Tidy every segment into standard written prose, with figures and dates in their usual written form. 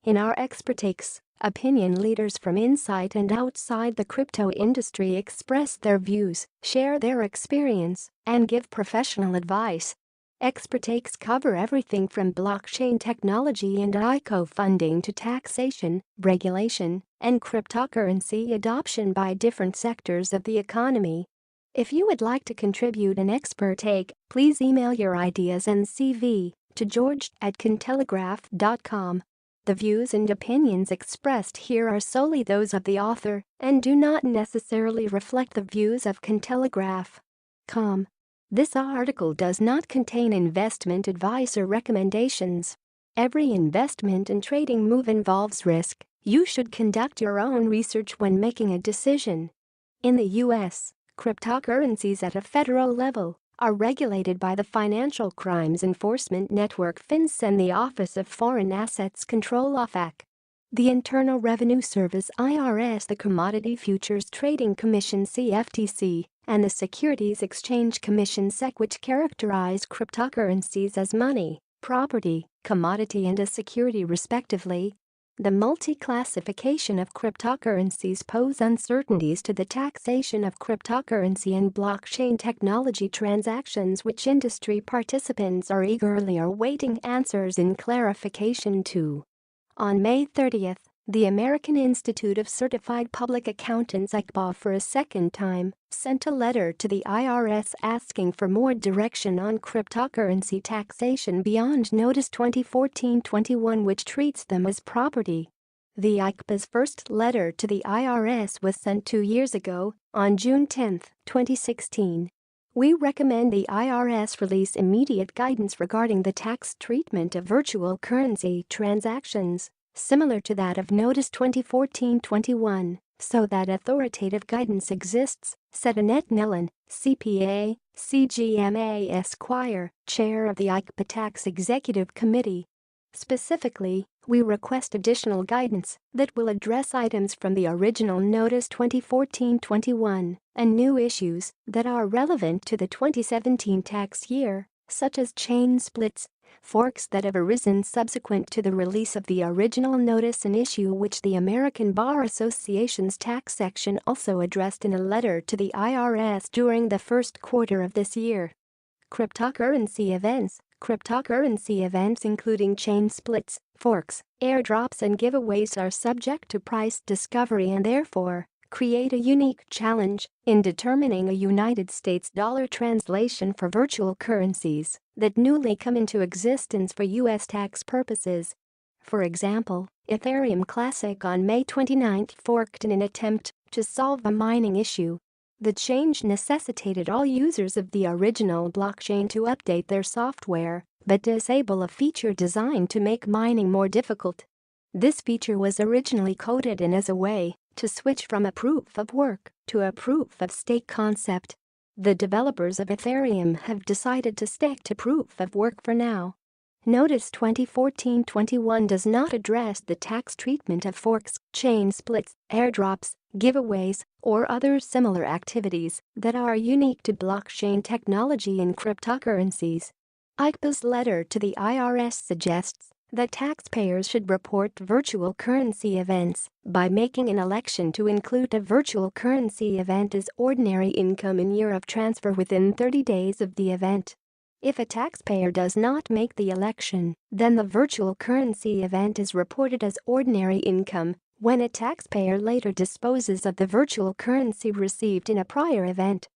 In our expert takes, opinion leaders from inside and outside the crypto industry express their views, share their experience, and give professional advice. Expert takes cover everything from blockchain technology and ICO funding to taxation, regulation, and cryptocurrency adoption by different sectors of the economy. If you would like to contribute an expert take, please email your ideas and CV to george@cointelegraph.com. The views and opinions expressed here are solely those of the author and do not necessarily reflect the views of Cointelegraph.com. This article does not contain investment advice or recommendations. Every investment and trading move involves risk. You should conduct your own research when making a decision. In the U.S., cryptocurrencies at a federal level are regulated by the Financial Crimes Enforcement Network (FINCE) and the Office of Foreign Assets Control (OFAC). The Internal Revenue Service (IRS), the Commodity Futures Trading Commission (CFTC), and the Securities Exchange Commission (SEC), which characterize cryptocurrencies as money, property, commodity, and a security respectively. The multi-classification of cryptocurrencies pose uncertainties to the taxation of cryptocurrency and blockchain technology transactions, which industry participants are eagerly awaiting answers and clarification to. On May 30th, the American Institute of Certified Public Accountants (ICPA) for a second time sent a letter to the IRS asking for more direction on cryptocurrency taxation beyond Notice 2014-21, which treats them as property. The ICPA's first letter to the IRS was sent 2 years ago, on June 10, 2016. We recommend the IRS release immediate guidance regarding the tax treatment of virtual currency transactions, similar to that of Notice 2014-21, so that authoritative guidance exists, said Annette Nellen, CPA, CGMA Esquire, chair of the ICPA Tax Executive Committee. Specifically, we request additional guidance that will address items from the original Notice 2014-21 and new issues that are relevant to the 2017 tax year, such as chain splits, forks that have arisen subsequent to the release of the original notice, an issue which the American Bar Association's tax section also addressed in a letter to the IRS during the first quarter of this year. Cryptocurrency events including chain splits, forks, airdrops, and giveaways are subject to price discovery and therefore create a unique challenge in determining a United States dollar translation for virtual currencies that newly come into existence for U.S. tax purposes. For example, Ethereum Classic on May 29 forked in an attempt to solve a mining issue. The change necessitated all users of the original blockchain to update their software but disable a feature designed to make mining more difficult. This feature was originally coded in as a way to switch from a proof of work to a proof of stake concept. The developers of Ethereum have decided to stick to proof of work for now. Notice 2014-21 does not address the tax treatment of forks, chain splits, airdrops, giveaways, or other similar activities that are unique to blockchain technology and cryptocurrencies. ICPA's letter to the IRS suggests that taxpayers should report virtual currency events by making an election to include a virtual currency event as ordinary income in year of transfer within 30 days of the event. If a taxpayer does not make the election, then the virtual currency event is reported as ordinary income when a taxpayer later disposes of the virtual currency received in a prior event.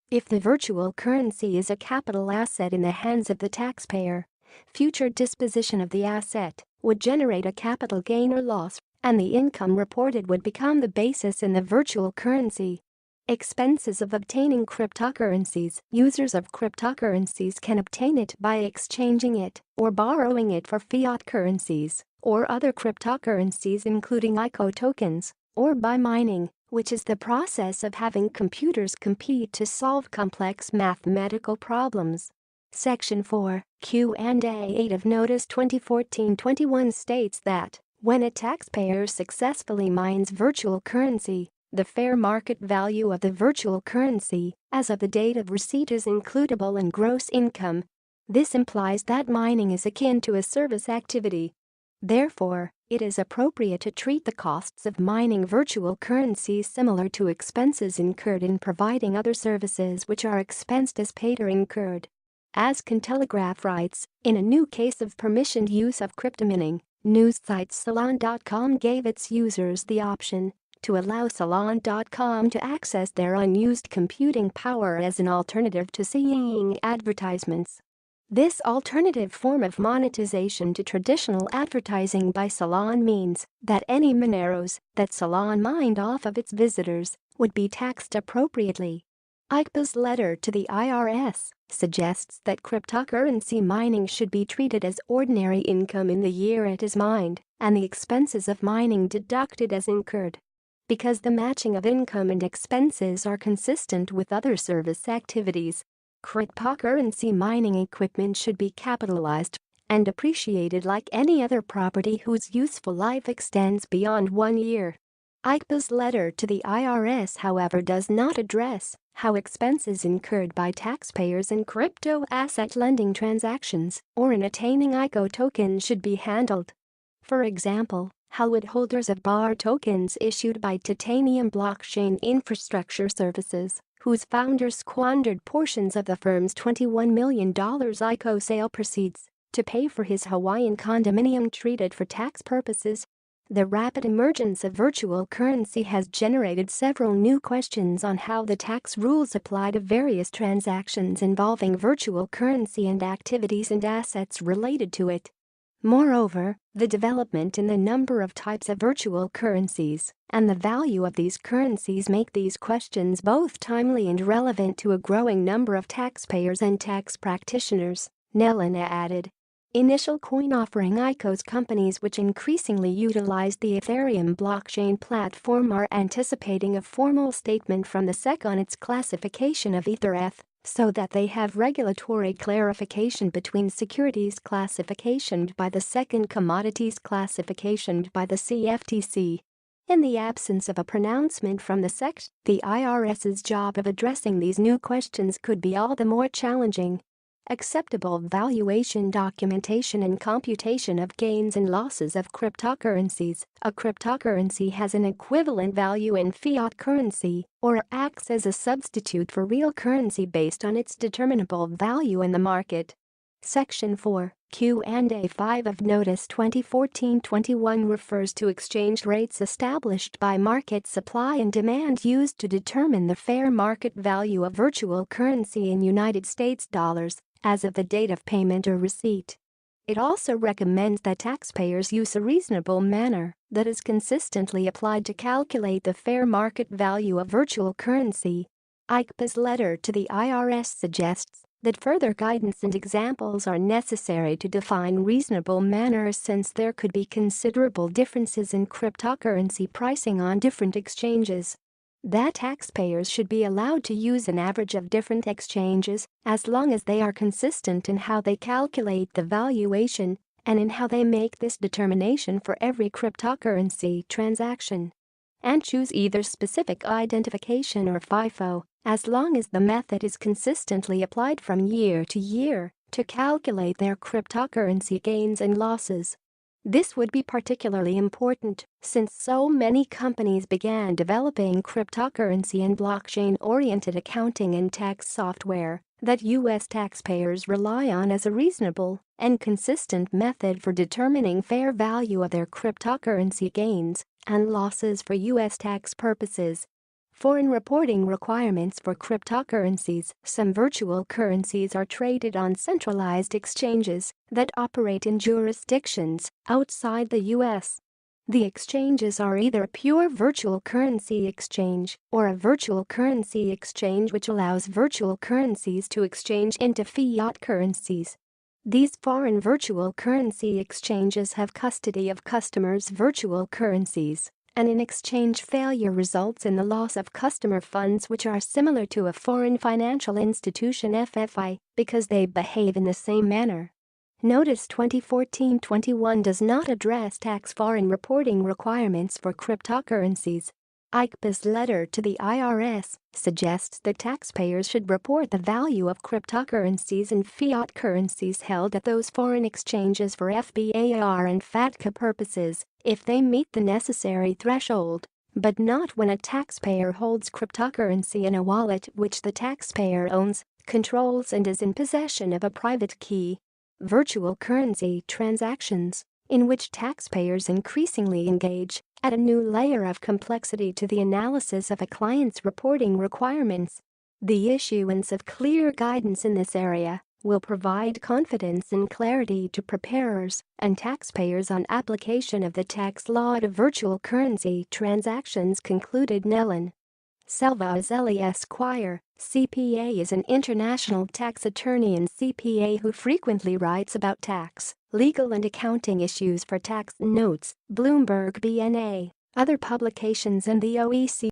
If the virtual currency is a capital asset in the hands of the taxpayer, future disposition of the asset would generate a capital gain or loss, and the income reported would become the basis in the virtual currency. Expenses of obtaining cryptocurrencies. Users of cryptocurrencies can obtain it by exchanging it or borrowing it for fiat currencies or other cryptocurrencies including ICO tokens, or by mining, which is the process of having computers compete to solve complex mathematical problems. Section 4, Q&A 8 of Notice 2014-21 states that when a taxpayer successfully mines virtual currency, the fair market value of the virtual currency as of the date of receipt is includable in gross income. This implies that mining is akin to a service activity. Therefore, It is appropriate to treat the costs of mining virtual currencies similar to expenses incurred in providing other services which are expensed as paid or incurred. As Cointelegraph writes, in a new case of permissioned use of cryptomining, news site Salon.com gave its users the option to allow Salon.com to access their unused computing power as an alternative to seeing advertisements. This alternative form of monetization to traditional advertising by Salon means that any mineros that Salon mined off of its visitors would be taxed appropriately. IRS's letter to the IRS suggests that cryptocurrency mining should be treated as ordinary income in the year it is mined and the expenses of mining deducted as incurred. Because the matching of income and expenses are consistent with other service activities, cryptocurrency mining equipment should be capitalized and depreciated like any other property whose useful life extends beyond 1 year. IRS's letter to the IRS, however, does not address how expenses incurred by taxpayers in crypto asset lending transactions or in attaining ICO tokens should be handled. For example, how would holders of BAR tokens issued by Titanium Blockchain Infrastructure Services, whose founders squandered portions of the firm's $21 million ICO sale proceeds to pay for his Hawaiian condominium, treated for tax purposes? The rapid emergence of virtual currency has generated several new questions on how the tax rules apply to various transactions involving virtual currency and activities and assets related to it. Moreover, the development in the number of types of virtual currencies and the value of these currencies make these questions both timely and relevant to a growing number of taxpayers and tax practitioners, Nelena added. Initial coin offering ICOs companies which increasingly utilize the Ethereum blockchain platform are anticipating a formal statement from the SEC on its classification of ETH, so that they have regulatory clarification between securities classification by the SEC and commodities classification by the CFTC. In the absence of a pronouncement from the SEC, the IRS's job of addressing these new questions could be all the more challenging. Acceptable valuation documentation and computation of gains and losses of cryptocurrencies. A cryptocurrency has an equivalent value in fiat currency or acts as a substitute for real currency based on its determinable value in the market. Section 4, Q&A 5 of Notice 2014-21 refers to exchange rates established by market supply and demand used to determine the fair market value of virtual currency in United States dollars as of the date of payment or receipt. It also recommends that taxpayers use a reasonable manner that is consistently applied to calculate the fair market value of virtual currency. IRS's letter to the IRS suggests that further guidance and examples are necessary to define reasonable manner, since there could be considerable differences in cryptocurrency pricing on different exchanges. That taxpayers should be allowed to use an average of different exchanges as long as they are consistent in how they calculate the valuation and in how they make this determination for every cryptocurrency transaction. And choose either specific identification or FIFO, as long as the method is consistently applied from year to year to calculate their cryptocurrency gains and losses. This would be particularly important since so many companies began developing cryptocurrency and blockchain-oriented accounting and tax software that U.S. taxpayers rely on as a reasonable and consistent method for determining fair value of their cryptocurrency gains and losses for U.S. tax purposes. Foreign reporting requirements for cryptocurrencies. Some virtual currencies are traded on centralized exchanges that operate in jurisdictions outside the U.S. The exchanges are either a pure virtual currency exchange or a virtual currency exchange which allows virtual currencies to exchange into fiat currencies. These foreign virtual currency exchanges have custody of customers' virtual currencies, and an exchange failure results in the loss of customer funds, which are similar to a foreign financial institution FFI because they behave in the same manner. Notice 2014-21 does not address tax foreign reporting requirements for cryptocurrencies. ICPA's letter to the IRS suggests that taxpayers should report the value of cryptocurrencies and fiat currencies held at those foreign exchanges for FBAR and FATCA purposes if they meet the necessary threshold, but not when a taxpayer holds cryptocurrency in a wallet which the taxpayer owns, controls, and is in possession of a private key. Virtual currency transactions, in which taxpayers increasingly engage, add a new layer of complexity to the analysis of a client's reporting requirements. The issuance of clear guidance in this area will provide confidence and clarity to preparers and taxpayers on application of the tax law to virtual currency transactions, concluded Nellon. Selva Azeli Esquire, CPA, is an international tax attorney and CPA who frequently writes about tax, legal and accounting issues for Tax Notes, Bloomberg BNA, other publications and the OECD.